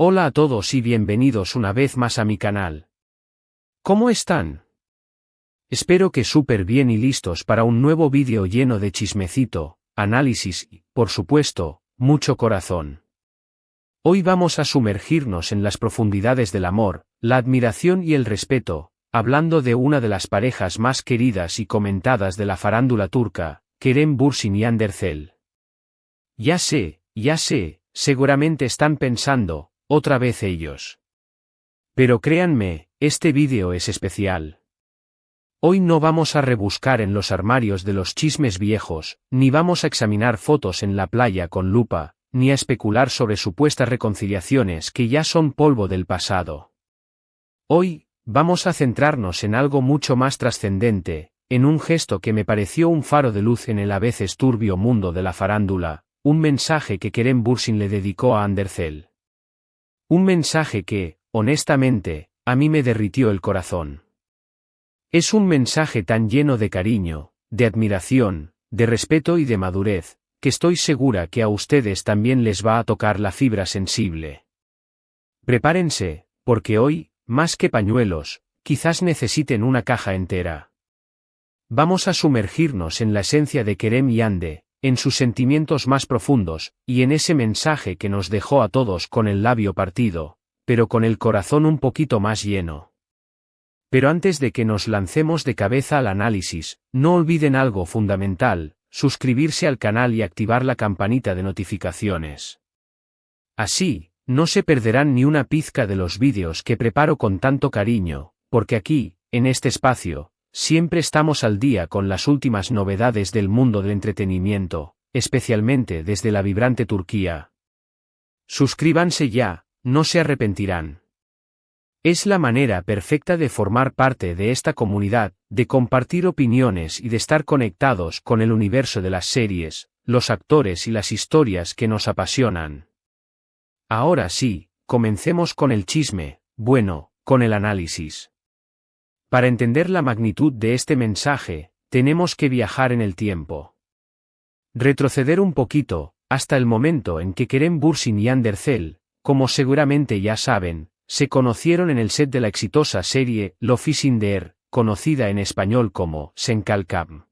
Hola a todos y bienvenidos una vez más a mi canal. ¿Cómo están? Espero que súper bien y listos para un nuevo vídeo lleno de chismecito, análisis y, por supuesto, mucho corazón. Hoy vamos a sumergirnos en las profundidades del amor, la admiración y el respeto, hablando de una de las parejas más queridas y comentadas de la farándula turca, Kerem Bürsin y Hande Erçel. Ya sé, seguramente están pensando, otra vez ellos. Pero créanme, este vídeo es especial. Hoy no vamos a rebuscar en los armarios de los chismes viejos, ni vamos a examinar fotos en la playa con lupa, ni a especular sobre supuestas reconciliaciones que ya son polvo del pasado. Hoy, vamos a centrarnos en algo mucho más trascendente, en un gesto que me pareció un faro de luz en el a veces turbio mundo de la farándula, un mensaje que Kerem Bürsin le dedicó a Hande Erçel. Un mensaje que, honestamente, a mí me derritió el corazón. Es un mensaje tan lleno de cariño, de admiración, de respeto y de madurez, que estoy segura que a ustedes también les va a tocar la fibra sensible. Prepárense, porque hoy, más que pañuelos, quizás necesiten una caja entera. Vamos a sumergirnos en la esencia de Kerem y Hande, en sus sentimientos más profundos, y en ese mensaje que nos dejó a todos con el labio partido, pero con el corazón un poquito más lleno. Pero antes de que nos lancemos de cabeza al análisis, no olviden algo fundamental: suscribirse al canal y activar la campanita de notificaciones. Así, no se perderán ni una pizca de los vídeos que preparo con tanto cariño, porque aquí, en este espacio, siempre estamos al día con las últimas novedades del mundo del entretenimiento, especialmente desde la vibrante Turquía. Suscríbanse ya, no se arrepentirán. Es la manera perfecta de formar parte de esta comunidad, de compartir opiniones y de estar conectados con el universo de las series, los actores y las historias que nos apasionan. Ahora sí, comencemos con el chisme, bueno, con el análisis. Para entender la magnitud de este mensaje, tenemos que viajar en el tiempo. Retroceder un poquito, hasta el momento en que Kerem Bürsin y Hande Erçel, como seguramente ya saben, se conocieron en el set de la exitosa serie Love, conocida en español como Sen Kalkam.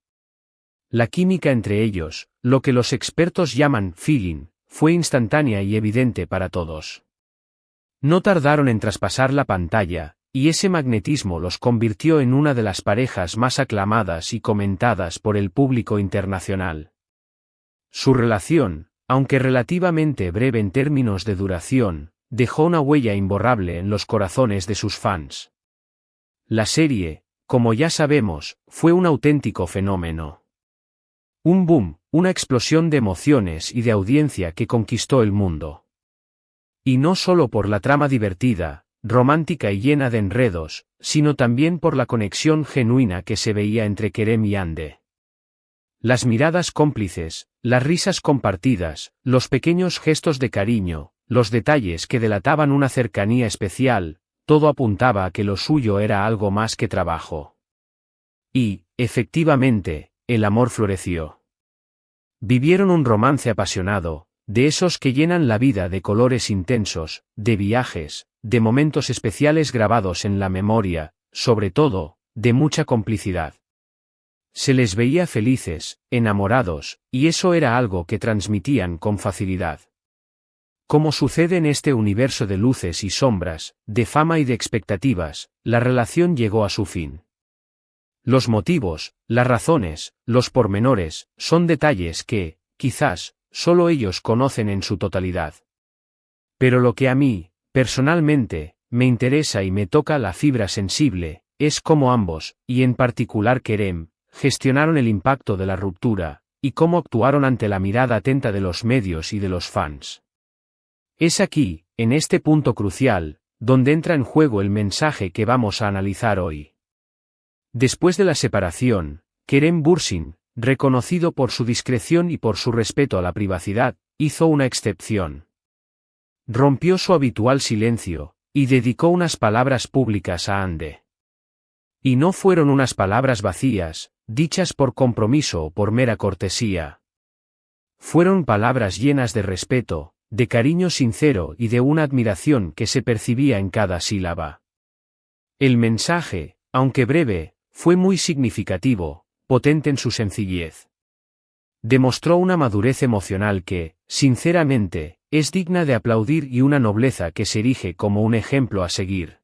La química entre ellos, lo que los expertos llaman feeling, fue instantánea y evidente para todos. No tardaron en traspasar la pantalla, y ese magnetismo los convirtió en una de las parejas más aclamadas y comentadas por el público internacional. Su relación, aunque relativamente breve en términos de duración, dejó una huella imborrable en los corazones de sus fans. La serie, como ya sabemos, fue un auténtico fenómeno. Un boom, una explosión de emociones y de audiencia que conquistó el mundo. Y no solo por la trama divertida, romántica y llena de enredos, sino también por la conexión genuina que se veía entre Kerem y Hande. Las miradas cómplices, las risas compartidas, los pequeños gestos de cariño, los detalles que delataban una cercanía especial, todo apuntaba a que lo suyo era algo más que trabajo. Y, efectivamente, el amor floreció. Vivieron un romance apasionado, de esos que llenan la vida de colores intensos, de viajes, de momentos especiales grabados en la memoria, sobre todo, de mucha complicidad. Se les veía felices, enamorados, y eso era algo que transmitían con facilidad. Como sucede en este universo de luces y sombras, de fama y de expectativas, la relación llegó a su fin. Los motivos, las razones, los pormenores, son detalles que, quizás, solo ellos conocen en su totalidad. Pero lo que a mí, personalmente, me interesa y me toca la fibra sensible, es cómo ambos, y en particular Kerem, gestionaron el impacto de la ruptura, y cómo actuaron ante la mirada atenta de los medios y de los fans. Es aquí, en este punto crucial, donde entra en juego el mensaje que vamos a analizar hoy. Después de la separación, Kerem Bürsin, reconocido por su discreción y por su respeto a la privacidad, hizo una excepción. Rompió su habitual silencio, y dedicó unas palabras públicas a Hande. Y no fueron unas palabras vacías, dichas por compromiso o por mera cortesía. Fueron palabras llenas de respeto, de cariño sincero y de una admiración que se percibía en cada sílaba. El mensaje, aunque breve, fue muy significativo, potente en su sencillez. Demostró una madurez emocional que, sinceramente, es digna de aplaudir y una nobleza que se erige como un ejemplo a seguir.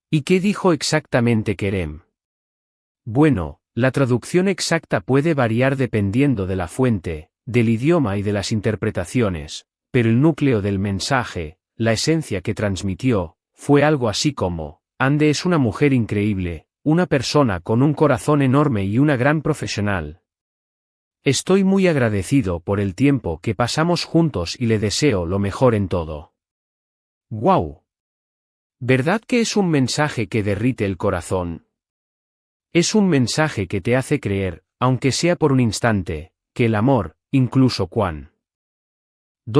¿Y qué dijo exactamente Kerem? Bueno, la traducción exacta puede variar dependiendo de la fuente, del idioma y de las interpretaciones, pero el núcleo del mensaje, la esencia que transmitió, fue algo así como: Hande es una mujer increíble, una persona con un corazón enorme y una gran profesional. Estoy muy agradecido por el tiempo que pasamos juntos y le deseo lo mejor en todo. ¡Guau! ¿Verdad que es un mensaje que derrite el corazón? Es un mensaje que te hace creer, aunque sea por un instante, que el amor, incluso cuando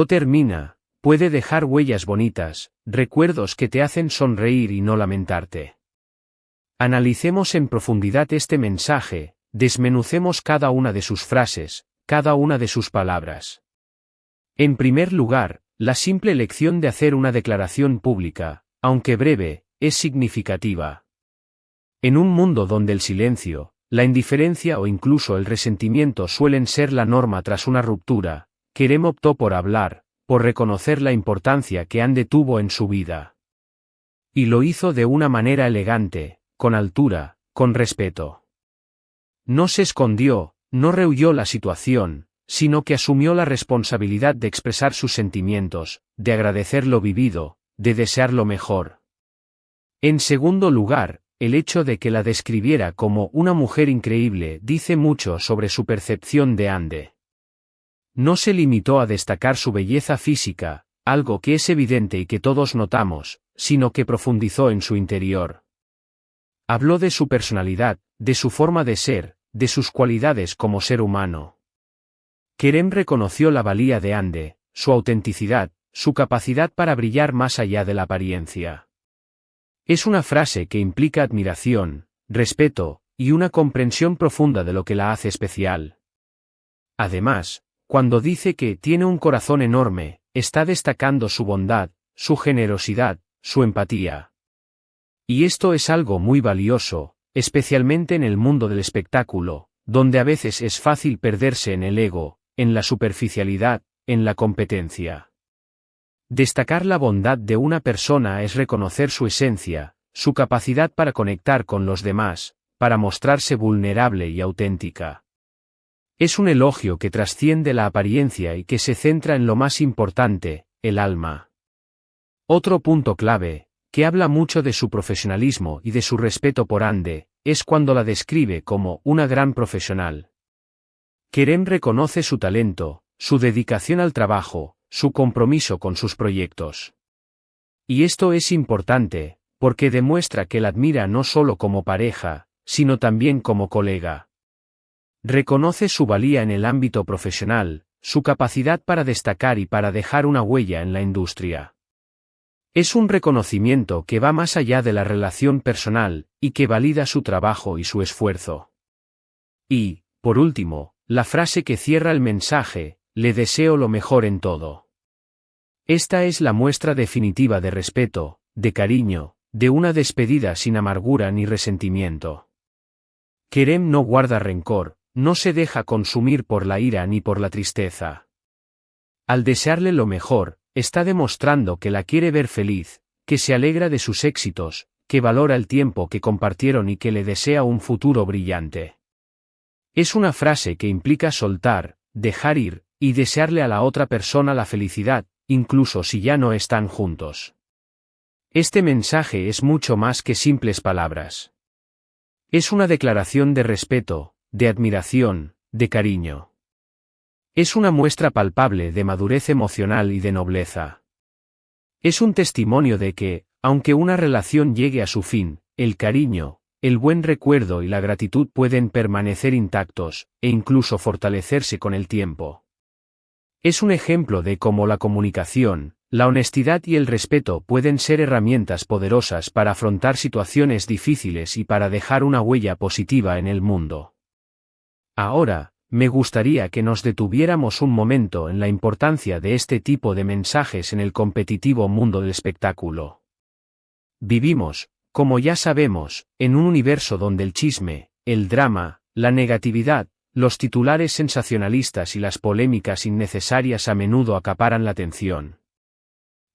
termina, puede dejar huellas bonitas, recuerdos que te hacen sonreír y no lamentarte. Analicemos en profundidad este mensaje, desmenucemos cada una de sus frases, cada una de sus palabras. En primer lugar, la simple elección de hacer una declaración pública, aunque breve, es significativa. En un mundo donde el silencio, la indiferencia o incluso el resentimiento suelen ser la norma tras una ruptura, Kerem optó por hablar, por reconocer la importancia que Hande tuvo en su vida. Y lo hizo de una manera elegante, con altura, con respeto. No se escondió, no rehuyó la situación, sino que asumió la responsabilidad de expresar sus sentimientos, de agradecer lo vivido, de desear lo mejor. En segundo lugar, el hecho de que la describiera como una mujer increíble dice mucho sobre su percepción de Hande. No se limitó a destacar su belleza física, algo que es evidente y que todos notamos, sino que profundizó en su interior. Habló de su personalidad, de su forma de ser, de sus cualidades como ser humano. Kerem reconoció la valía de Hande, su autenticidad, su capacidad para brillar más allá de la apariencia. Es una frase que implica admiración, respeto, y una comprensión profunda de lo que la hace especial. Además, cuando dice que tiene un corazón enorme, está destacando su bondad, su generosidad, su empatía. Y esto es algo muy valioso, especialmente en el mundo del espectáculo, donde a veces es fácil perderse en el ego, en la superficialidad, en la competencia. Destacar la bondad de una persona es reconocer su esencia, su capacidad para conectar con los demás, para mostrarse vulnerable y auténtica. Es un elogio que trasciende la apariencia y que se centra en lo más importante, el alma. Otro punto clave, que habla mucho de su profesionalismo y de su respeto por Hande, es cuando la describe como una gran profesional. Kerem reconoce su talento, su dedicación al trabajo, su compromiso con sus proyectos. Y esto es importante, porque demuestra que la admira no solo como pareja, sino también como colega. Reconoce su valía en el ámbito profesional, su capacidad para destacar y para dejar una huella en la industria. Es un reconocimiento que va más allá de la relación personal, y que valida su trabajo y su esfuerzo. Y, por último, la frase que cierra el mensaje: le deseo lo mejor en todo. Esta es la muestra definitiva de respeto, de cariño, de una despedida sin amargura ni resentimiento. Kerem no guarda rencor, no se deja consumir por la ira ni por la tristeza. Al desearle lo mejor, está demostrando que la quiere ver feliz, que se alegra de sus éxitos, que valora el tiempo que compartieron y que le desea un futuro brillante. Es una frase que implica soltar, dejar ir, y desearle a la otra persona la felicidad, incluso si ya no están juntos. Este mensaje es mucho más que simples palabras. Es una declaración de respeto, de admiración, de cariño. Es una muestra palpable de madurez emocional y de nobleza. Es un testimonio de que, aunque una relación llegue a su fin, el cariño, el buen recuerdo y la gratitud pueden permanecer intactos, e incluso fortalecerse con el tiempo. Es un ejemplo de cómo la comunicación, la honestidad y el respeto pueden ser herramientas poderosas para afrontar situaciones difíciles y para dejar una huella positiva en el mundo. Ahora, me gustaría que nos detuviéramos un momento en la importancia de este tipo de mensajes en el competitivo mundo del espectáculo. Vivimos, como ya sabemos, en un universo donde el chisme, el drama, la negatividad, los titulares sensacionalistas y las polémicas innecesarias a menudo acaparan la atención.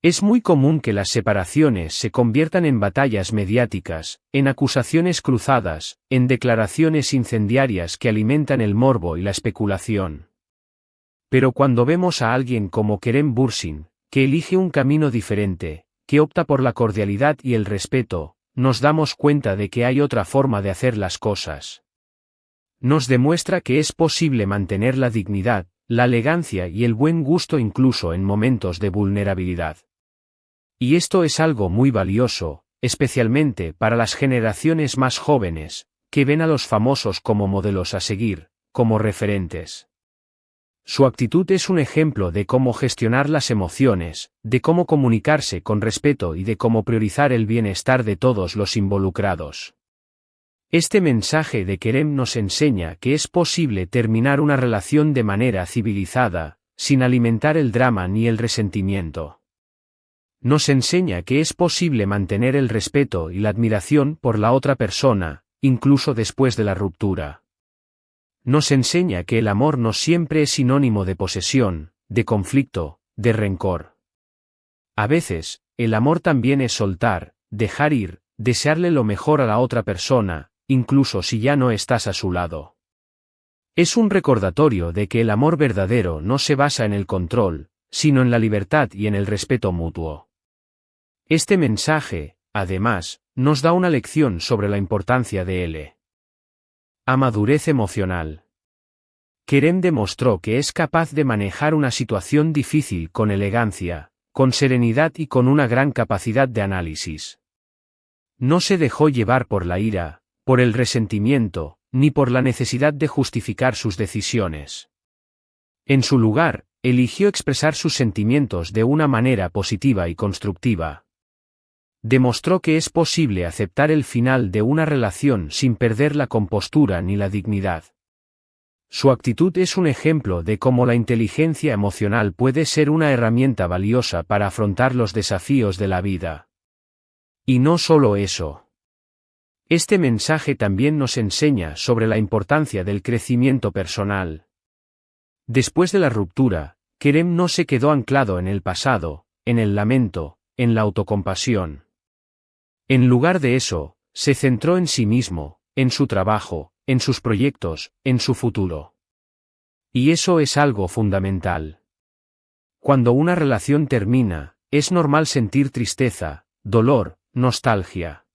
Es muy común que las separaciones se conviertan en batallas mediáticas, en acusaciones cruzadas, en declaraciones incendiarias que alimentan el morbo y la especulación. Pero cuando vemos a alguien como Kerem Bürsin, que elige un camino diferente, que opta por la cordialidad y el respeto, nos damos cuenta de que hay otra forma de hacer las cosas. Nos demuestra que es posible mantener la dignidad, la elegancia y el buen gusto incluso en momentos de vulnerabilidad. Y esto es algo muy valioso, especialmente para las generaciones más jóvenes, que ven a los famosos como modelos a seguir, como referentes. Su actitud es un ejemplo de cómo gestionar las emociones, de cómo comunicarse con respeto y de cómo priorizar el bienestar de todos los involucrados. Este mensaje de Kerem nos enseña que es posible terminar una relación de manera civilizada, sin alimentar el drama ni el resentimiento. Nos enseña que es posible mantener el respeto y la admiración por la otra persona, incluso después de la ruptura. Nos enseña que el amor no siempre es sinónimo de posesión, de conflicto, de rencor. A veces, el amor también es soltar, dejar ir, desearle lo mejor a la otra persona, incluso si ya no estás a su lado. Es un recordatorio de que el amor verdadero no se basa en el control, sino en la libertad y en el respeto mutuo. Este mensaje, además, nos da una lección sobre la importancia de la madurez emocional. Kerem demostró que es capaz de manejar una situación difícil con elegancia, con serenidad y con una gran capacidad de análisis. No se dejó llevar por la ira, por el resentimiento, ni por la necesidad de justificar sus decisiones. En su lugar, eligió expresar sus sentimientos de una manera positiva y constructiva. Demostró que es posible aceptar el final de una relación sin perder la compostura ni la dignidad. Su actitud es un ejemplo de cómo la inteligencia emocional puede ser una herramienta valiosa para afrontar los desafíos de la vida. Y no solo eso. Este mensaje también nos enseña sobre la importancia del crecimiento personal. Después de la ruptura, Kerem no se quedó anclado en el pasado, en el lamento, en la autocompasión. En lugar de eso, se centró en sí mismo, en su trabajo, en sus proyectos, en su futuro. Y eso es algo fundamental. Cuando una relación termina, es normal sentir tristeza, dolor, nostalgia.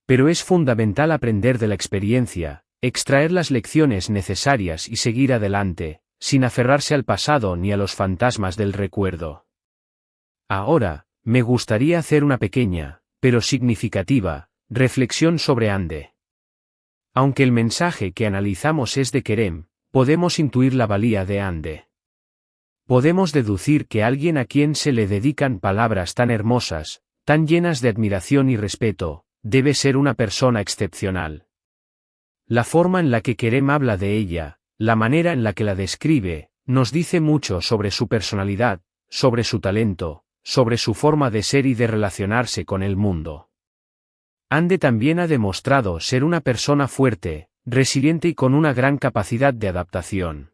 Pero es fundamental aprender de la experiencia, extraer las lecciones necesarias y seguir adelante, sin aferrarse al pasado ni a los fantasmas del recuerdo. Ahora, me gustaría hacer una pequeña, pero significativa, reflexión sobre Hande. Aunque el mensaje que analizamos es de Kerem, podemos intuir la valía de Hande. Podemos deducir que alguien a quien se le dedican palabras tan hermosas, tan llenas de admiración y respeto, debe ser una persona excepcional. La forma en la que Kerem habla de ella, la manera en la que la describe, nos dice mucho sobre su personalidad, sobre su talento, sobre su forma de ser y de relacionarse con el mundo. Hande también ha demostrado ser una persona fuerte, resiliente y con una gran capacidad de adaptación.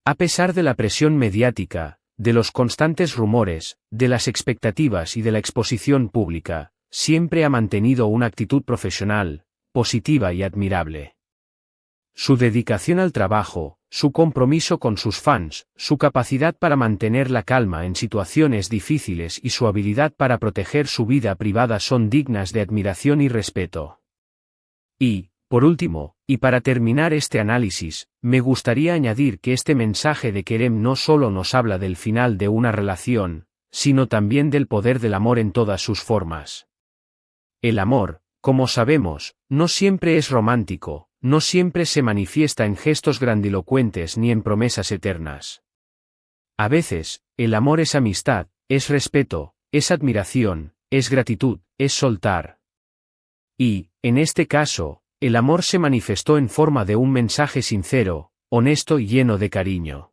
A pesar de la presión mediática, de los constantes rumores, de las expectativas y de la exposición pública, siempre ha mantenido una actitud profesional, positiva y admirable. Su dedicación al trabajo, su compromiso con sus fans, su capacidad para mantener la calma en situaciones difíciles y su habilidad para proteger su vida privada son dignas de admiración y respeto. Y, por último, y para terminar este análisis, me gustaría añadir que este mensaje de Kerem no solo nos habla del final de una relación, sino también del poder del amor en todas sus formas. El amor, como sabemos, no siempre es romántico, no siempre se manifiesta en gestos grandilocuentes ni en promesas eternas. A veces, el amor es amistad, es respeto, es admiración, es gratitud, es soltar. Y, en este caso, el amor se manifestó en forma de un mensaje sincero, honesto y lleno de cariño.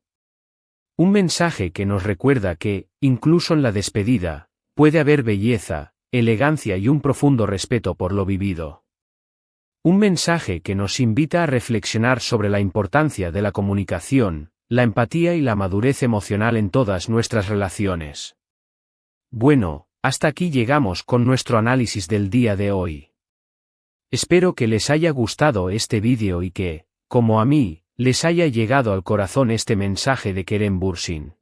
Un mensaje que nos recuerda que, incluso en la despedida, puede haber belleza, elegancia y un profundo respeto por lo vivido. Un mensaje que nos invita a reflexionar sobre la importancia de la comunicación, la empatía y la madurez emocional en todas nuestras relaciones. Bueno, hasta aquí llegamos con nuestro análisis del día de hoy. Espero que les haya gustado este vídeo y que, como a mí, les haya llegado al corazón este mensaje de Kerem Bürsin.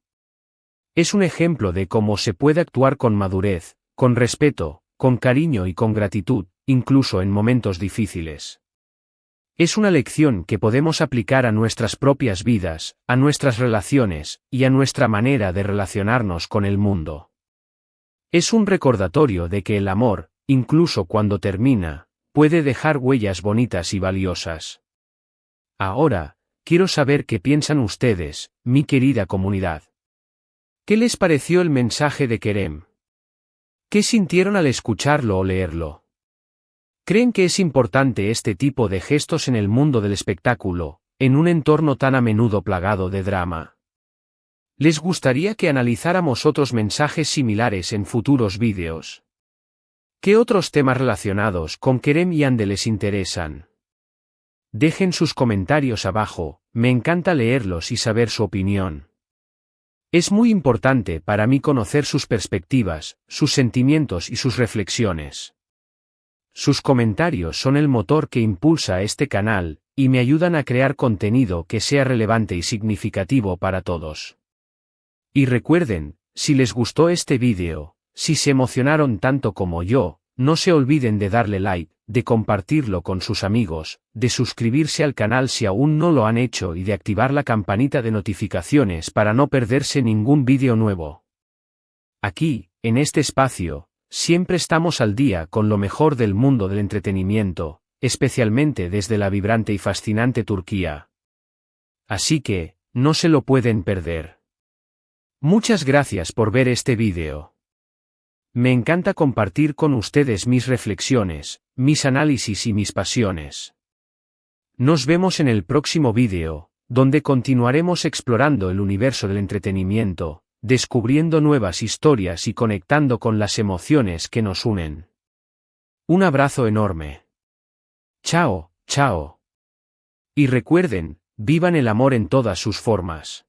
Es un ejemplo de cómo se puede actuar con madurez, con respeto, con cariño y con gratitud, incluso en momentos difíciles. Es una lección que podemos aplicar a nuestras propias vidas, a nuestras relaciones, y a nuestra manera de relacionarnos con el mundo. Es un recordatorio de que el amor, incluso cuando termina, puede dejar huellas bonitas y valiosas. Ahora, quiero saber qué piensan ustedes, mi querida comunidad. ¿Qué les pareció el mensaje de Kerem? ¿Qué sintieron al escucharlo o leerlo? ¿Creen que es importante este tipo de gestos en el mundo del espectáculo, en un entorno tan a menudo plagado de drama? ¿Les gustaría que analizáramos otros mensajes similares en futuros vídeos? ¿Qué otros temas relacionados con Kerem y Hande les interesan? Dejen sus comentarios abajo, me encanta leerlos y saber su opinión. Es muy importante para mí conocer sus perspectivas, sus sentimientos y sus reflexiones. Sus comentarios son el motor que impulsa a este canal, y me ayudan a crear contenido que sea relevante y significativo para todos. Y recuerden, si les gustó este vídeo, si se emocionaron tanto como yo, no se olviden de darle like, de compartirlo con sus amigos, de suscribirse al canal si aún no lo han hecho y de activar la campanita de notificaciones para no perderse ningún vídeo nuevo. Aquí, en este espacio, siempre estamos al día con lo mejor del mundo del entretenimiento, especialmente desde la vibrante y fascinante Turquía. Así que, no se lo pueden perder. Muchas gracias por ver este vídeo. Me encanta compartir con ustedes mis reflexiones, mis análisis y mis pasiones. Nos vemos en el próximo vídeo, donde continuaremos explorando el universo del entretenimiento, descubriendo nuevas historias y conectando con las emociones que nos unen. Un abrazo enorme. Chao, chao. Y recuerden, vivan el amor en todas sus formas.